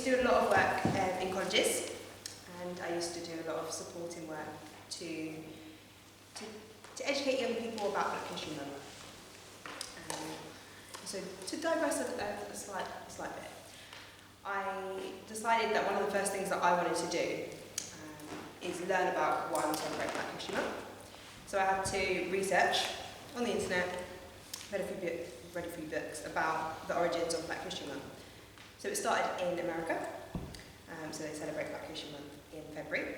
do a lot of work in colleges, and I used to do a lot of supporting work to educate young people about Black History Month. So to digress a slight bit, I decided that one of the first things that I wanted to do is learn about why we celebrate Black History Month. So I had to research on the internet, read a few books about the origins of Black History Month. So it started in America, so they celebrate Black History Month in February.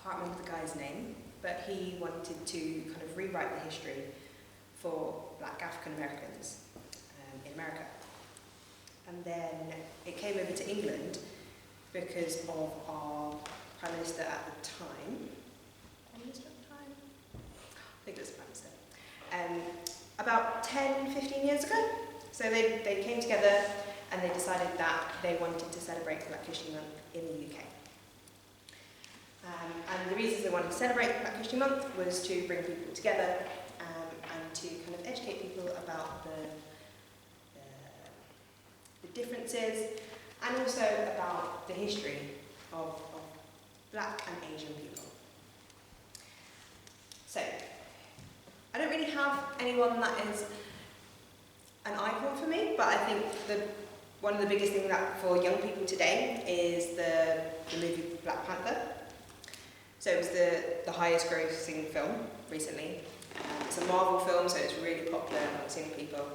Can't remember the guy's name, but he wanted to kind of rewrite the history for Black African Americans in America. And then it came over to England because of our Prime Minister at the time. I think it was the Prime Minister. About 10, 15 years ago. So they came together and they decided that they wanted to celebrate Black History Month in the UK. And the reasons they wanted to celebrate Black History Month was to bring people together and to kind of educate people about the differences and also about the history of Black and Asian people. So, I don't really have anyone that is an icon for me, but I think one of the biggest things that for young people today is the movie Black Panther. So it was the highest grossing film recently. It's a Marvel film, so it's really popular amongst young people.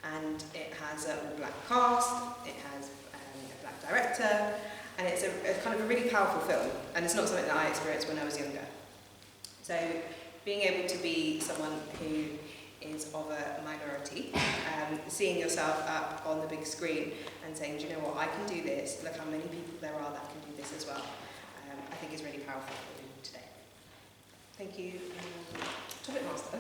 And it has an all-black cast, it has a black director, and it's a kind of a really powerful film. And it's not something that I experienced when I was younger. So being able to be someone who is of a minority, seeing yourself up on the big screen and saying, do you know what, I can do this, look how many people there are that can do this as well, I think is really powerful for people today. Thank you. Topic Master.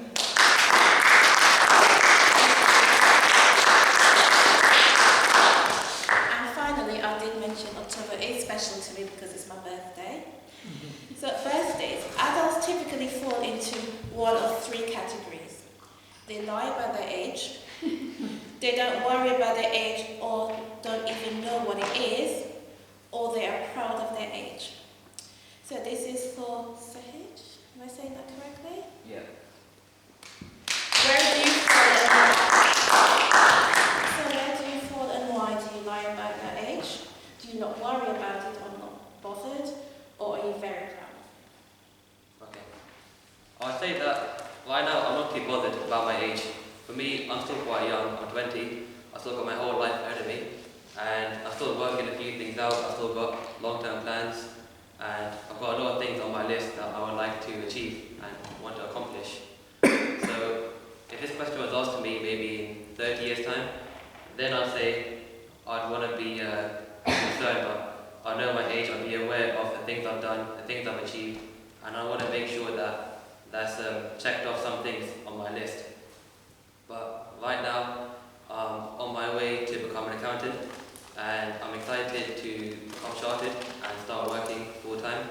And finally, I did mention October is special to me because it's my birthday. So birthdays, adults typically fall into one of three categories. They lie about their age, they don't worry about their age or don't even know what it is, or they are proud of their age. So this is for Sahij. Am I saying that correctly? Yeah. Where do you fall and why do you lie about your age? Do you not worry about it or not bothered? Or are you very proud? Okay. I'd say that right now I'm not too bothered about my age. For me, I'm still quite young. I'm 20. I've still got my whole life ahead of me. And I'm still working a few things out. I've still got long-term plans. And I've got a lot of things on my list that I would like to achieve and want to accomplish. So if this question was asked to me maybe in 30 years' time, then I'd say I'd want to be concerned, but I know my age, I'll be aware of the things I've done, the things I've achieved, and I want to make sure that that's checked off some things on my list. But right now, I'm on my way to become an accountant, and I'm excited to become chartered and start working full-time,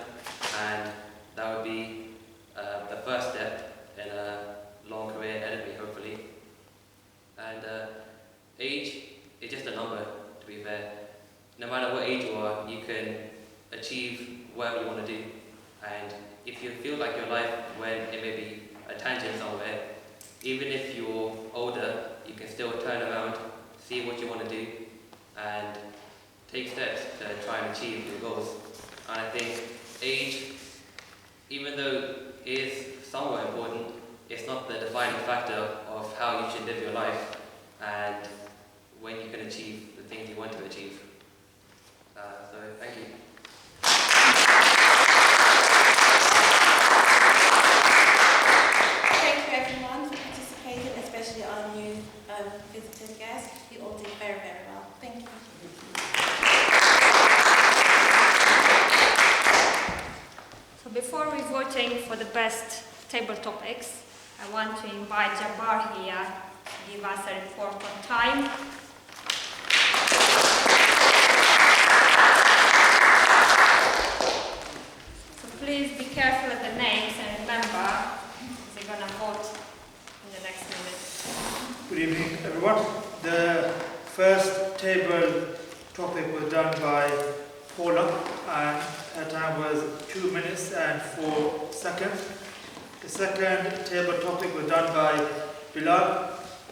and that would be the first step in a long career ahead of me, hopefully. And age is just a number, to be fair. No matter what age you are, you can achieve whatever you want to do. And if you feel like your life went, it may be a tangent somewhere, even if you're older, you can still turn around, see what you want to do, and take steps to try and achieve your goals. And I think age, even though it is somewhat important, it's not the defining factor of how you should live your life and when you can achieve the things you want to achieve. So thank you. Thank you everyone for participating, especially our new visiting guests. You all did very, very well. Thank you. So before we voting for the best table topics, I want to invite Jabbar here to give us a report on time. So please be careful of the names and remember, they're going to vote in the next minute. Good evening, everyone. The first table topic was done by Paula, and her time was 2 minutes and 4 seconds. The second table topic was done by Bilal.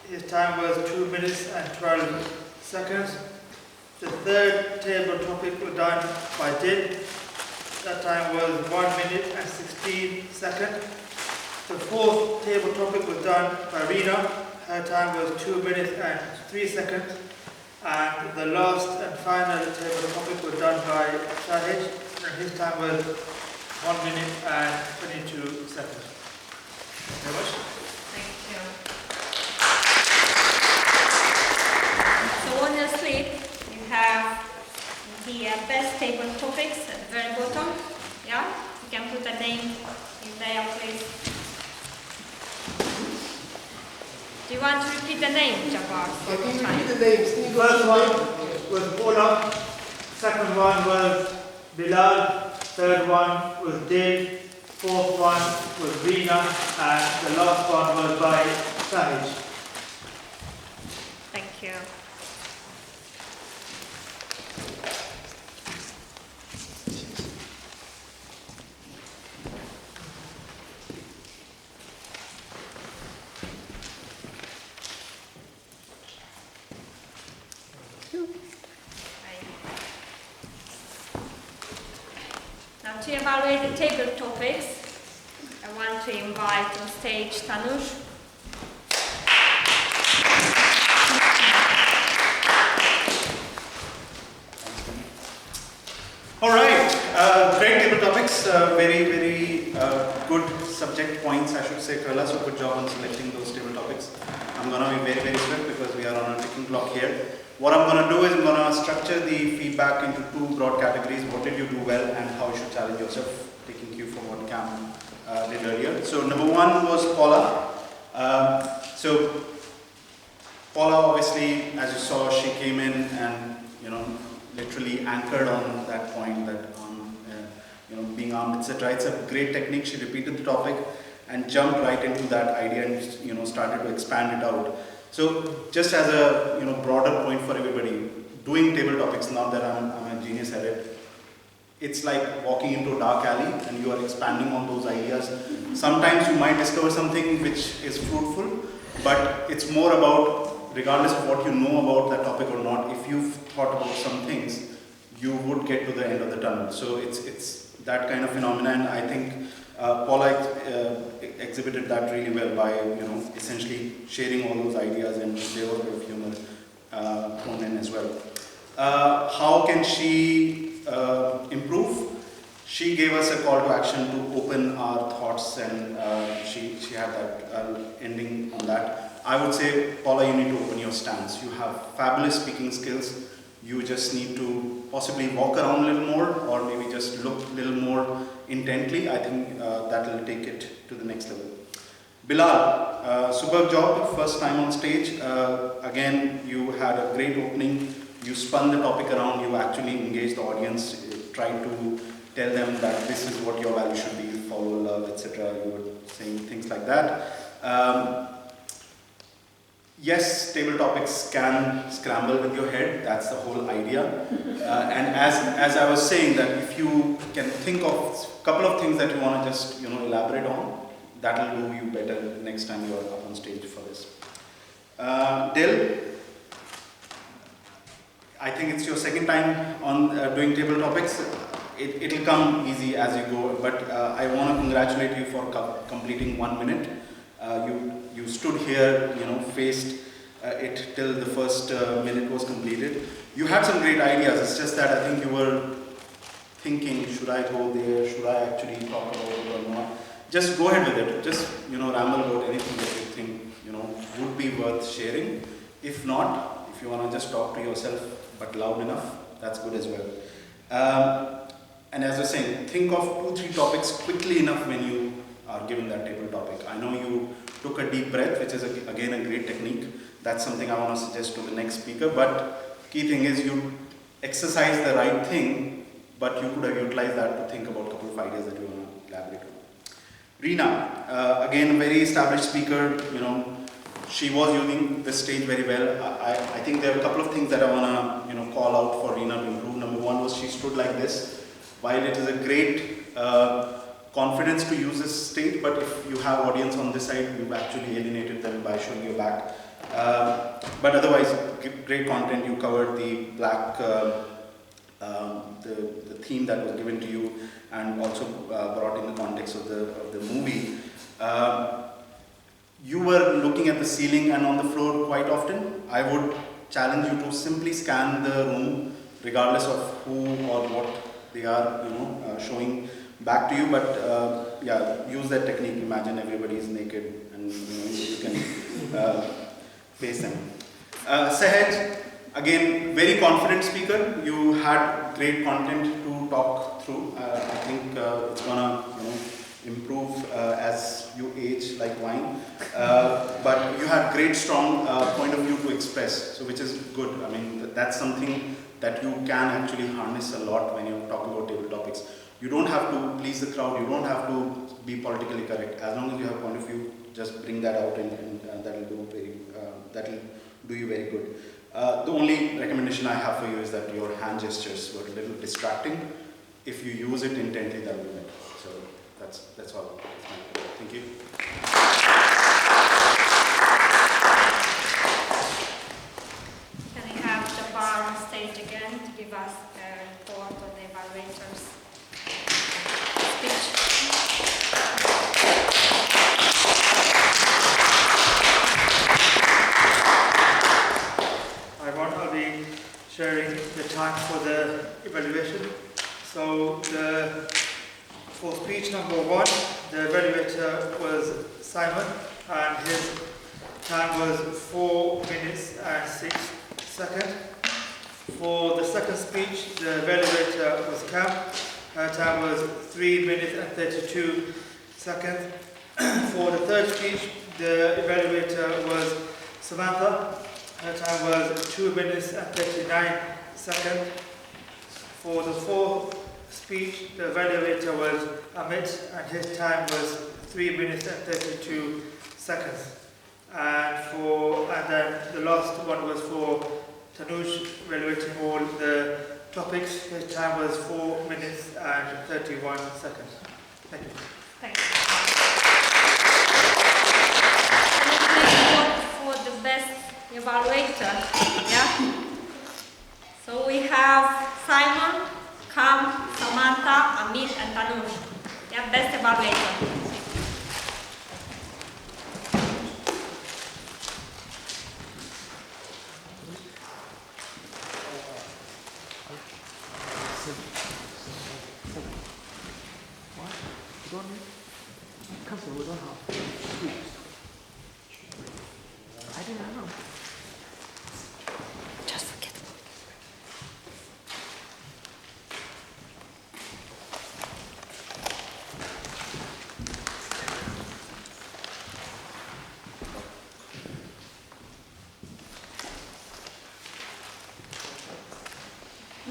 His time was 2 minutes and 12 seconds. The third table topic was done by Dil. That time was 1 minute and 16 seconds. The fourth table topic was done by Reena. Her time was 2 minutes and 3 seconds. And the last and final table topic was done by Shahid, and his time was 1 minute and 22 seconds. Thank you very much. Thank you. So on your slide, you have the best table topics at the very bottom. Yeah? You can put a name in there, please. Do you want to repeat the name, Jabbar? The first one was Paula, second one was Bilal, third one was Dil, fourth one was Reena, and the last one was by Shahid. Thank you. Now to evaluate the table topics, I want to invite on stage Tanush. All right, great table topics, very good subject points, I should say. Karla, so good job on selecting those table topics. I'm going to be very swift because we are on a ticking clock here. What I'm going to do is I'm going to structure the feedback into two broad categories. What did you do well and how you should challenge yourself, taking cue from what Cam did earlier. So number one was Paula. So Paula, obviously, as you saw, she came in and, literally anchored on that point that being armed, etc. It's a great technique. She repeated the topic and jumped right into that idea and started to expand it out. So just as a broader point for everybody, doing table topics, not that I'm a genius at it, it's like walking into a dark alley and you are expanding on those ideas. Sometimes you might discover something which is fruitful, but it's more about, regardless of what you know about that topic or not, if you've thought about some things, you would get to the end of the tunnel. So it's that kind of phenomenon. I think Paula exhibited that really well by essentially sharing all those ideas, and there was a bit of humor thrown in as well. How can she improve? She gave us a call to action to open our thoughts, and she had that ending on that. I would say, Paula, you need to open your stance. You have fabulous speaking skills. You just need to possibly walk around a little more, or maybe just look a little more intently. I think that will take it to the next level. Bilal, superb job, first time on stage. Again, you had a great opening. You spun the topic around. You actually engaged the audience, tried to tell them that this is what your value should be, follow love, etc. You were saying things like that. Yes, table topics can scramble with your head. That's the whole idea. And as I was saying, that if you can think of a couple of things that you want to just elaborate on, that will do you better next time you are up on stage for this. Dil, I think it's your second time on doing table topics. It'll come easy as you go, but I want to congratulate you for completing 1 minute. You stood here, faced it till the first minute was completed. You had some great ideas. It's just that I think you were thinking, should I go there? Should I actually talk about it or not? Just go ahead with it. Just ramble about anything that you think would be worth sharing. If not, if you want to just talk to yourself but loud enough, that's good as well. And as I was saying, think of 2-3 topics quickly enough when you are given that table topic. I know you took a deep breath, which is again a great technique. That's something I want to suggest to the next speaker. But key thing is you exercise the right thing, but you could have utilized that to think about a couple of ideas that you want to elaborate on. Reena, again a very established speaker. she was using the stage very well. I think there are a couple of things that I want to call out for Reena to improve. Number one was she stood like this. While it is a great confidence to use this stage, but if you have audience on this side, you've actually alienated them by showing your back. But otherwise, great content. You covered the black, the theme that was given to you, and also brought in the context of the movie. You were looking at the ceiling and on the floor quite often. I would challenge you to simply scan the room, regardless of who or what they are, showing back to you. But yeah, use that technique. Imagine everybody is naked, and you can face them. Sahaj, again, very confident speaker. You had great content to talk through. I think it's gonna, improve as you age like wine. But you had great, strong point of view to express, so which is good. I mean, that's something that you can actually harness a lot when you're talking about table topics. You don't have to please the crowd. You don't have to be politically correct. As long as you have a point of view, just bring that out, and that'll do you very good. The only recommendation I have for you is that your hand gestures were a little distracting. If you use it intently, that will be better. So that's all. Thank you. Can we have the bar on stage again to give us a report on the evaluators' speech? I'll be sharing the time for the evaluation. So for speech number 1, the evaluator was Simon, and his time was 4 minutes and 6 seconds. For the second speech, the evaluator was Cam. Her time was 3 minutes and 32 seconds. For the third speech, the evaluator was Samantha. Her time was 2 minutes and 39 seconds. For the fourth speech, the evaluator was Amit, and his time was 3 minutes and 32 seconds. And then the last one was for Tanush, evaluating all the topics. His time was 4 minutes and 31 seconds. Thank you. Thank you. Can we vote for the best evaluator? Yeah? So we have Simon, Cam, Samantha, Amit, and Tanush. Yeah, best evaluator.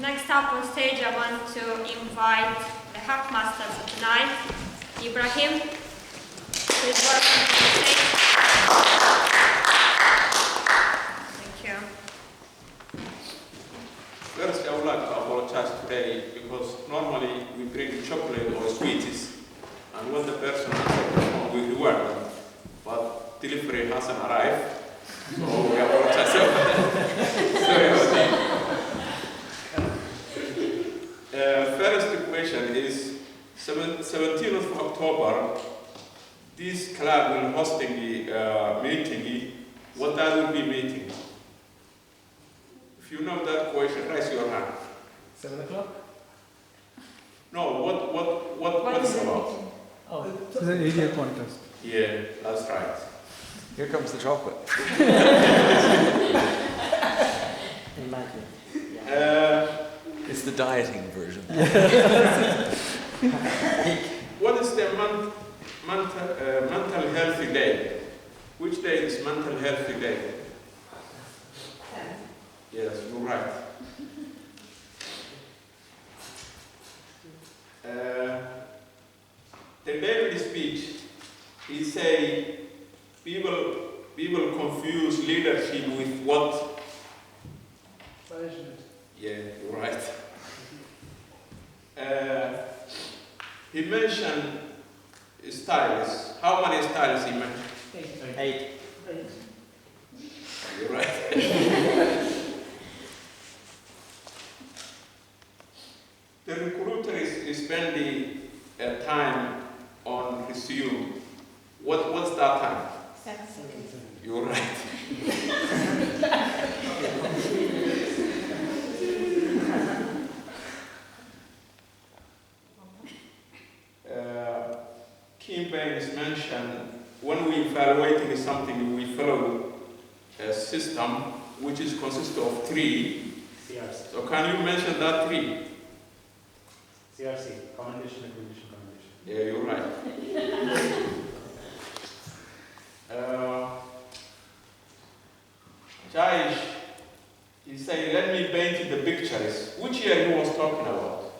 Next up on stage, I want to invite the Hackmasters of tonight, Ibrahim. Please welcome to the stage. Thank you. First, I would like to apologize today because normally we bring chocolate or sweets, and when the person answers the phone, we reward them. But delivery hasn't arrived, so we apologize. Sorry about that. First question is 17th of October. This club will hosting the meeting. What that will be meeting? If you know that question, raise your hand. 7 o'clock? No, what is about? Oh, it's an area contest. Yeah, that's right. Here comes the chocolate. Imagine. It's the dieting version. What is the mental healthy day? Which day is mental healthy day? Yes, you're right. The David speech, he say people people confuse leadership with what? Management. Yeah, you're right. He mentioned styles. How many styles he mentioned? 8. You're right. The recruiter is spending time on resume. What's that time? 7 seconds. You're right. Kim Payne is mentioned, when we evaluating something, we follow a system which is consists of 3. CRC. So can you mention that 3? CRC, commendation, recognition, commendation. Yeah, you're right. Jaish, he said, let me paint you the pictures. Which year he was talking about?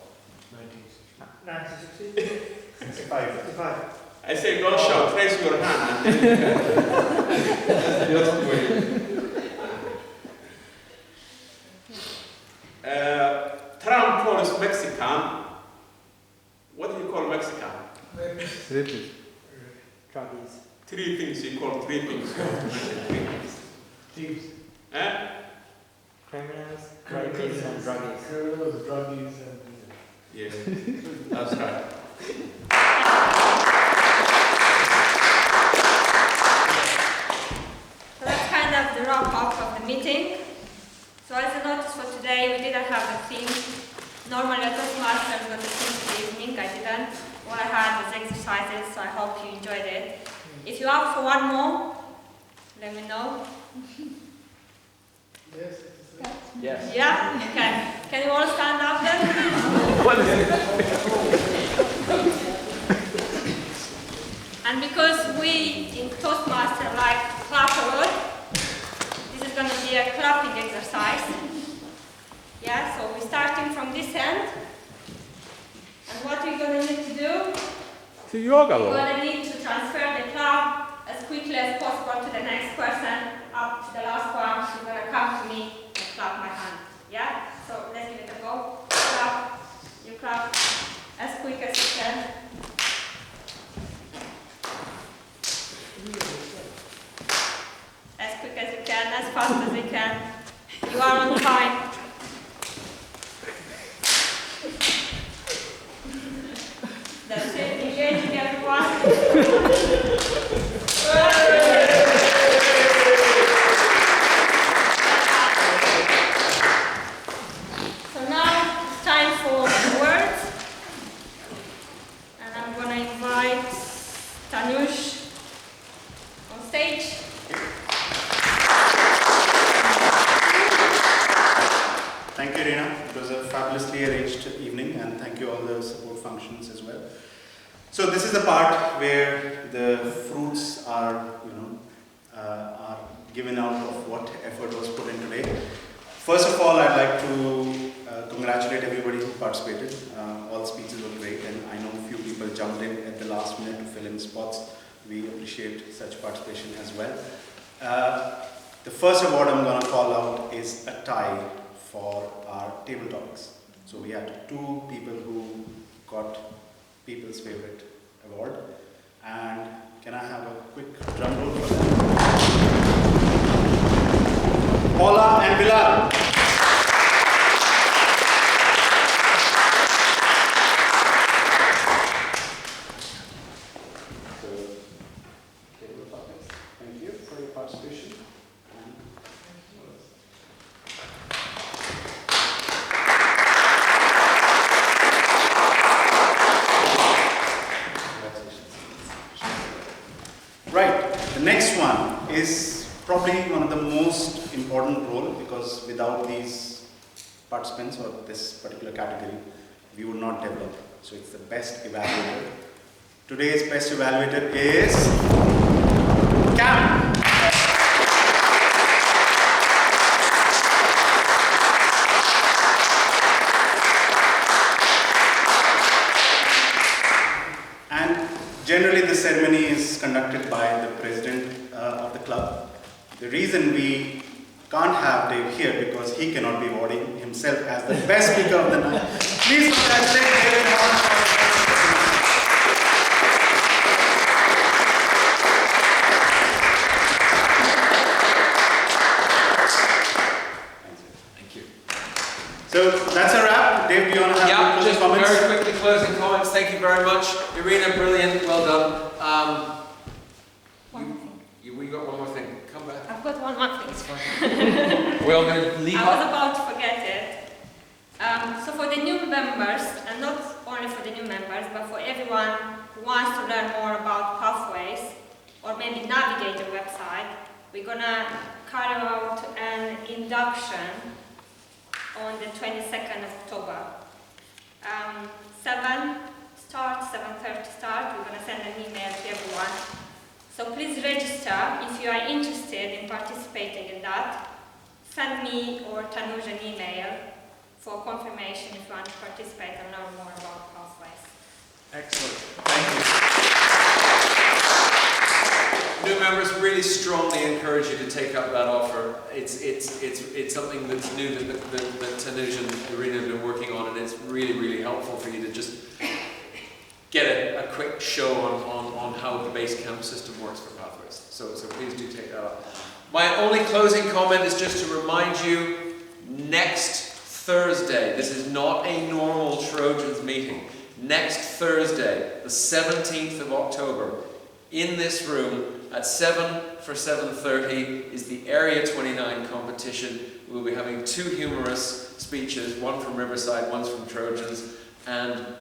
1960? 65. 65. I say, don't shout, raise your hand. Just wait. Trump calls Mexican. What do you call Mexican? British. Druggies. 3 things, he called 3 things. You have to mention 3 things. Thieves. Eh? Criminals, druggies, and druggies. Criminals, druggies, and... Yeah, that's right. So that's kind of the wrap up of the meeting. So as a notice for today, we didn't have a theme. Normally a Toastmasters got a theme for the evening, I didn't. All I had was exercises, so I hope you enjoyed it. If you opt for one more, let me know. Yes. Yes. Yeah? Okay. Can you all stand up then? What is it? And because we in Toastmaster like clap a lot, this is going to be a clapping exercise. Yeah, so we're starting from this end. And what we're going to need to do, It's a yoga we're law. going to need to transfer the clap as quickly as possible to the next person, up to the last one. You're going to come to me and clap my hand. Yeah? So let's give it a go. Clap. You clap as quick as you can. As quick as you can, as fast as you can. You are on time. That's it, engaging everyone. So now it's time for words. And I'm going to invite Tanush on stage. Thank you, Reena. It was a fabulously arranged evening, and thank you all the support functions as well. So this is the part where the fruits are, are given out of what effort was put in today. First of all, I'd like to congratulate everybody who participated. All speeches were great, and I know a few people jumped in at the last minute to fill in spots. We appreciate such participation as well. The first award I'm going to call out is a tie for our table topics. So we had 2 people who got People's Favorite Award. And can I have a quick drum roll for them? Paula and Bilal. So, table topics, thank you for your participation. Right, the next one is probably one of the most important role, because without these participants or this particular category, we would not develop. So it's the best evaluator. Today's best evaluator is Cam. And generally the ceremony is conducted by the president of the club. The reason we can't have Dave here because he cannot be awarding himself as the best speaker of the night. Please congratulate David Horn. Thank you. So that's a wrap. Dave, do you want to have Yeah, closing just comments? very quickly closing comments. Thank you very much. Irina, brilliant. Well done. We got one more thing. Come back. I've got one more thing. That's fine. We're all going to leave I was up. about to forget it. So for the new members, and not only for the new members, but for everyone who wants to learn more about Pathways, or maybe navigate the website, we're gonna carry out an induction on the 22nd of October. 7:30 start. We're gonna send an email to everyone. So please register if you are interested in participating in that. Send me or Tanuj an email for confirmation if you want to participate and learn more about Pathways. Excellent. Thank you. New members, really strongly encourage you to take up that offer. It's something that's new that Tanuj and Irina have been working on, and it's really helpful for you to just get a quick show on how the Basecamp system works for Pathways. So please do take that up. My only closing comment is just to remind you, next Thursday, this is not a normal Trojans meeting. Next Thursday, the 17th of October, in this room at 7 for 7:30 is the Area 29 competition. We'll be having two humorous speeches, one from Riverside, one from Trojans, and